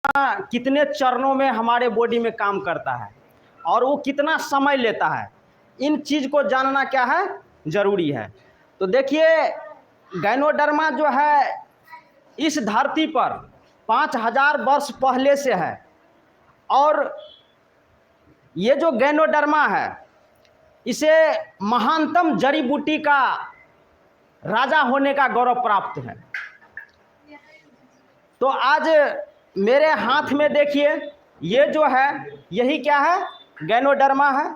कितने चरणों में हमारे बॉडी में काम करता है और वो कितना समय लेता है, इन चीज़ को जानना क्या है, जरूरी है। तो देखिए, गायनोडर्मा जो है इस धरती पर 5000 वर्ष पहले से है और ये जो गायनोडर्मा है इसे महानतम जड़ी बूटी का राजा होने का गौरव प्राप्त है। तो आज मेरे हाथ में देखिए, ये जो है यही क्या है, गायनोडर्मा है।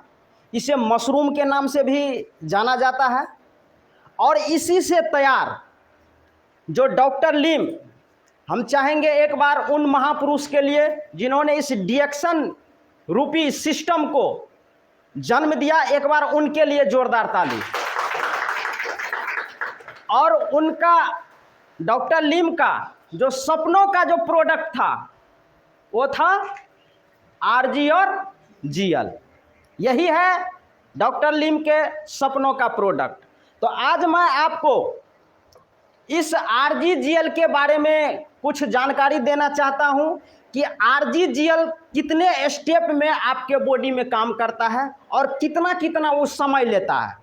इसे मशरूम के नाम से भी जाना जाता है। और इसी से तैयार जो डॉक्टर लिम, हम चाहेंगे एक बार उन महापुरुष के लिए जिन्होंने इस डिएक्शन रूपी सिस्टम को जन्म दिया, एक बार उनके लिए जोरदार ताली। और उनका, डॉक्टर लिम का जो सपनों का जो प्रोडक्ट था वो था आरजी और जीएल। यही है डॉक्टर लिम के सपनों का प्रोडक्ट। तो आज मैं आपको इस आरजी जीएल के बारे में कुछ जानकारी देना चाहता हूं कि आरजी जीएल कितने स्टेप में आपके बॉडी में काम करता है और कितना कितना वो समय लेता है।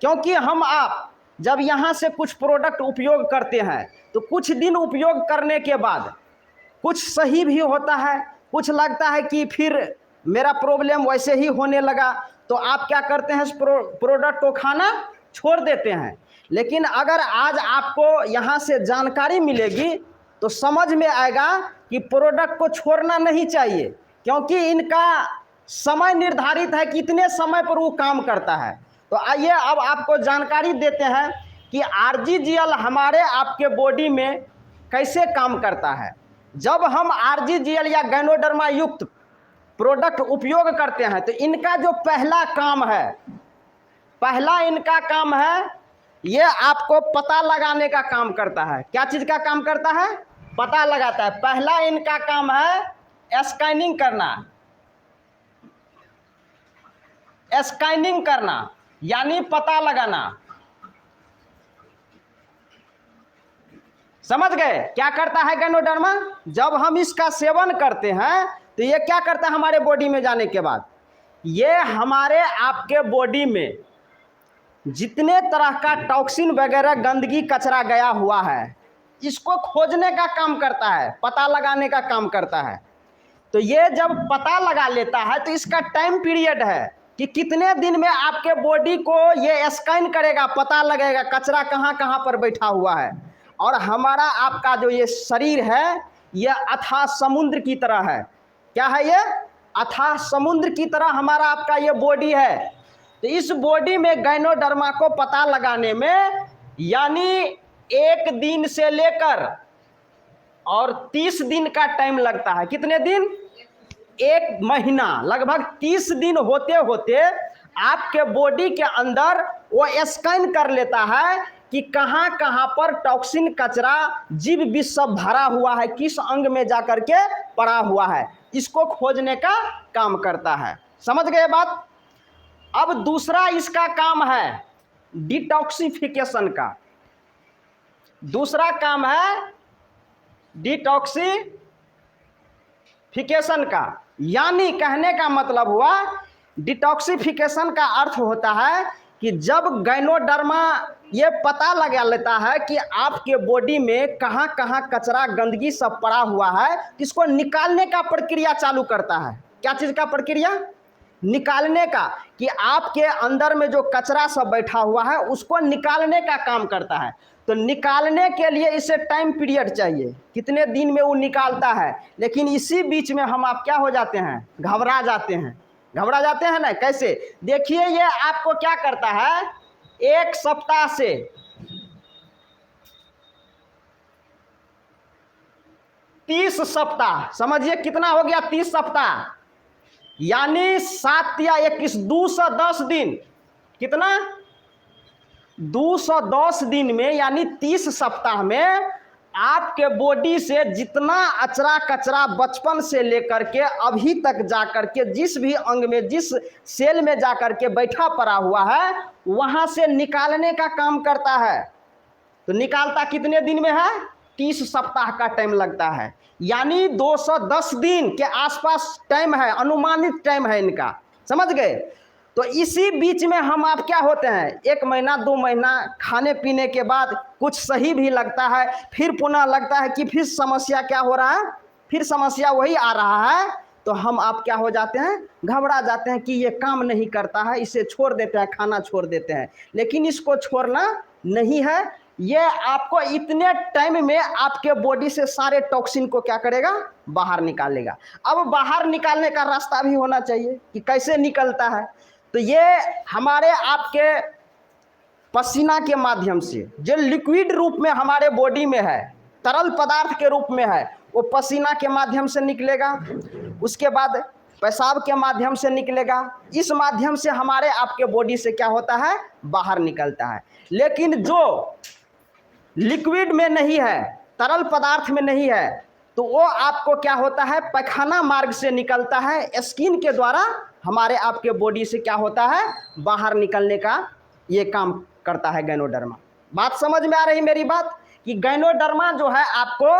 क्योंकि हम आप जब यहाँ से कुछ प्रोडक्ट उपयोग करते हैं तो कुछ दिन उपयोग करने के बाद कुछ सही भी होता है, कुछ लगता है कि फिर मेरा प्रॉब्लम वैसे ही होने लगा, तो आप क्या करते हैं, प्रोडक्ट को खाना छोड़ देते हैं। लेकिन अगर आज आपको यहाँ से जानकारी मिलेगी तो समझ में आएगा कि प्रोडक्ट को छोड़ना नहीं चाहिए, क्योंकि इनका समय निर्धारित है, कितने समय पर वो काम करता है। तो आइए अब आपको जानकारी देते हैं कि आरजीजीएल हमारे आपके बॉडी में कैसे काम करता है। जब हम आरजीजीएल या गायनोडर्मा युक्त प्रोडक्ट उपयोग करते हैं तो इनका जो पहला काम है, पहला इनका काम है, ये आपको पता लगाने का काम करता है। क्या चीज़ का काम करता है, पता लगाता है। पहला इनका काम है स्कैनिंग करना। स्कैनिंग करना यानी पता लगाना। समझ गए क्या करता है गायनोडर्मा? जब हम इसका सेवन करते हैं तो ये क्या करता है, हमारे बॉडी में जाने के बाद ये हमारे आपके बॉडी में जितने तरह का टॉक्सिन वगैरह गंदगी कचरा गया हुआ है इसको खोजने का काम करता है, पता लगाने का काम करता है। तो ये जब पता लगा लेता है तो इसका टाइम पीरियड है कि कितने दिन में आपके बॉडी को ये स्कैन करेगा, पता लगेगा कचरा कहाँ कहाँ पर बैठा हुआ है। और हमारा आपका जो ये शरीर है ये अथाह समुद्र की तरह है। क्या है ये? अथाह समुद्र की तरह हमारा आपका ये बॉडी है। तो इस बॉडी में गायनोडर्मा को पता लगाने में यानी 1 दिन से लेकर और 30 दिन का टाइम लगता है। कितने दिन? 1 महीना, लगभग 30 दिन होते होते आपके बॉडी के अंदर वो स्कैन कर लेता है कि कहाँ कहाँ पर टॉक्सिन कचरा जीव विष सब भरा हुआ है, किस अंग में जाकर के पड़ा हुआ है, इसको खोजने का काम करता है। समझ गए बात? अब दूसरा इसका काम है डिटॉक्सिफिकेशन का। दूसरा काम है डिटॉक्सिफिकेशन का, यानी कहने का मतलब हुआ डिटॉक्सिफिकेशन का अर्थ होता है कि जब गायनोडर्मा ये पता लगा लेता है कि आपके बॉडी में कहाँ कहाँ कचरा गंदगी सब पड़ा हुआ है, इसको निकालने का प्रक्रिया चालू करता है। क्या चीज़ का प्रक्रिया? निकालने का, कि आपके अंदर में जो कचरा सब बैठा हुआ है उसको निकालने का काम करता है। तो निकालने के लिए इसे टाइम पीरियड चाहिए, कितने दिन में वो निकालता है। लेकिन इसी बीच में हम आप क्या हो जाते हैं, घबरा जाते हैं। घबरा जाते हैं ना? कैसे? देखिए, ये आपको क्या करता है, 1 सप्ताह से 30 सप्ताह, समझिए कितना हो गया, 30 सप्ताह यानी 7 या 21, 210 दिन। कितना? 210 दिन में यानी 30 सप्ताह में आपके बॉडी से जितना अचरा कचरा बचपन से लेकर के अभी तक जाकर के जिस भी अंग में, जिस सेल में जाकर के बैठा पड़ा हुआ है, वहां से निकालने का काम करता है। तो निकालता कितने दिन में है? 30 सप्ताह का टाइम लगता है, यानी 210 दिन के आसपास टाइम है, अनुमानित टाइम है इनका, समझ गए। तो इसी बीच में हम आप क्या होते हैं, 1 महीना 2 महीना खाने पीने के बाद कुछ सही भी लगता है, फिर पुनः लगता है कि फिर समस्या क्या हो रहा है, फिर समस्या वही आ रहा है, तो हम आप क्या हो जाते हैं, घबरा जाते हैं कि ये काम नहीं करता है, इसे छोड़ देते हैं, खाना छोड़ देते हैं। लेकिन इसको छोड़ना नहीं है, ये आपको इतने टाइम में आपके बॉडी से सारे टॉक्सिन को क्या करेगा, बाहर निकालेगा। अब बाहर निकालने का रास्ता भी होना चाहिए कि कैसे निकलता है। तो ये हमारे आपके पसीना के माध्यम से जो लिक्विड रूप में हमारे बॉडी में है, तरल पदार्थ के रूप में है, वो पसीना के माध्यम से निकलेगा, उसके बाद पेशाब के माध्यम से निकलेगा, इस माध्यम से हमारे आपके बॉडी से क्या होता है, बाहर निकलता है। लेकिन जो लिक्विड में नहीं है, तरल पदार्थ में नहीं है, तो वो आपको क्या होता है, पैखाना मार्ग से निकलता है, स्किन के द्वारा हमारे आपके बॉडी से क्या होता है, बाहर निकलने का ये काम करता है गैनोडर्मा। बात समझ में आ रही मेरी बात, कि गैनोडर्मा जो है आपको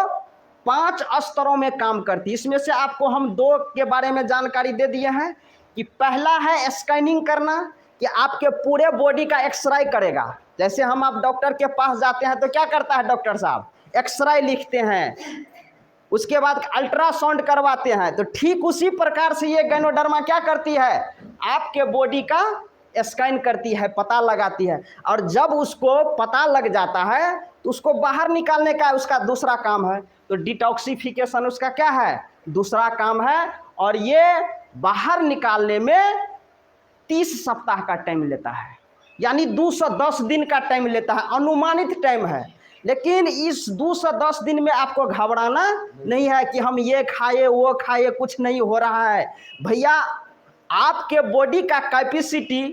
5 स्तरों में काम करती है। इसमें से आपको हम 2 के बारे में जानकारी दे दिए हैं, कि पहला है स्कैनिंग करना, कि आपके पूरे बॉडी का एक्सरे करेगा। जैसे हम आप डॉक्टर के पास जाते हैं तो क्या करता है डॉक्टर साहब, एक्सरे लिखते हैं, उसके बाद अल्ट्रासाउंड करवाते हैं। तो ठीक उसी प्रकार से ये गैनोडर्मा क्या करती है, आपके बॉडी का स्कैन करती है, पता लगाती है, और जब उसको पता लग जाता है तो उसको बाहर निकालने का उसका दूसरा काम है। तो डिटॉक्सिफिकेशन उसका क्या है, दूसरा काम है, और ये बाहर निकालने में 30 सप्ताह का टाइम लेता है, यानी 210 दिन का टाइम लेता है, अनुमानित टाइम है। लेकिन इस 210 दिन में आपको घबराना नहीं है कि हम ये खाए वो खाए, कुछ नहीं हो रहा है। भैया आपके बॉडी का कैपेसिटी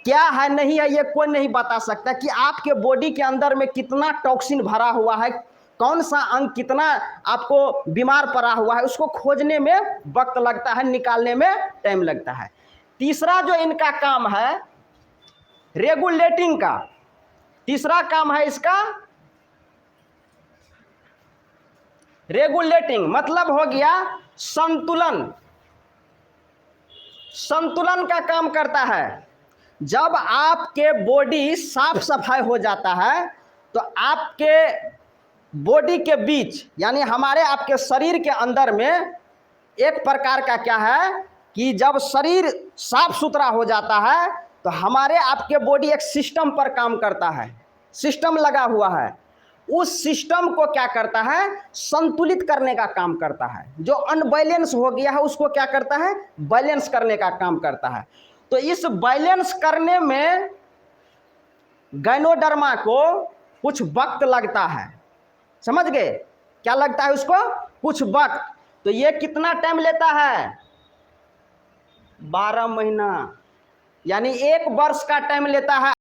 क्या है नहीं है, ये कोई नहीं बता सकता कि आपके बॉडी के अंदर में कितना टॉक्सिन भरा हुआ है, कौन सा अंग कितना आपको बीमार पड़ा हुआ है, उसको खोजने में वक्त लगता है, निकालने में टाइम लगता है। तीसरा जो इनका काम है रेगुलेटिंग का, तीसरा काम है इसका रेगुलेटिंग, मतलब हो गया संतुलन, संतुलन का काम करता है। जब आपके बॉडी साफ सफाई हो जाता है तो आपके बॉडी के बीच, यानी हमारे आपके शरीर के अंदर में एक प्रकार का क्या है कि जब शरीर साफ सुथरा हो जाता है तो हमारे आपके बॉडी एक सिस्टम पर काम करता है, सिस्टम लगा हुआ है, उस सिस्टम को क्या करता है, संतुलित करने का काम करता है। जो अनबैलेंस हो गया है उसको क्या करता है, बैलेंस करने का काम करता है। तो इस बैलेंस करने में गैनोडर्मा को कुछ वक्त लगता है, समझ गए, क्या लगता है उसको, कुछ वक्त। तो ये कितना टाइम लेता है, 12 महीना, यानी 1 वर्ष का टाइम लेता है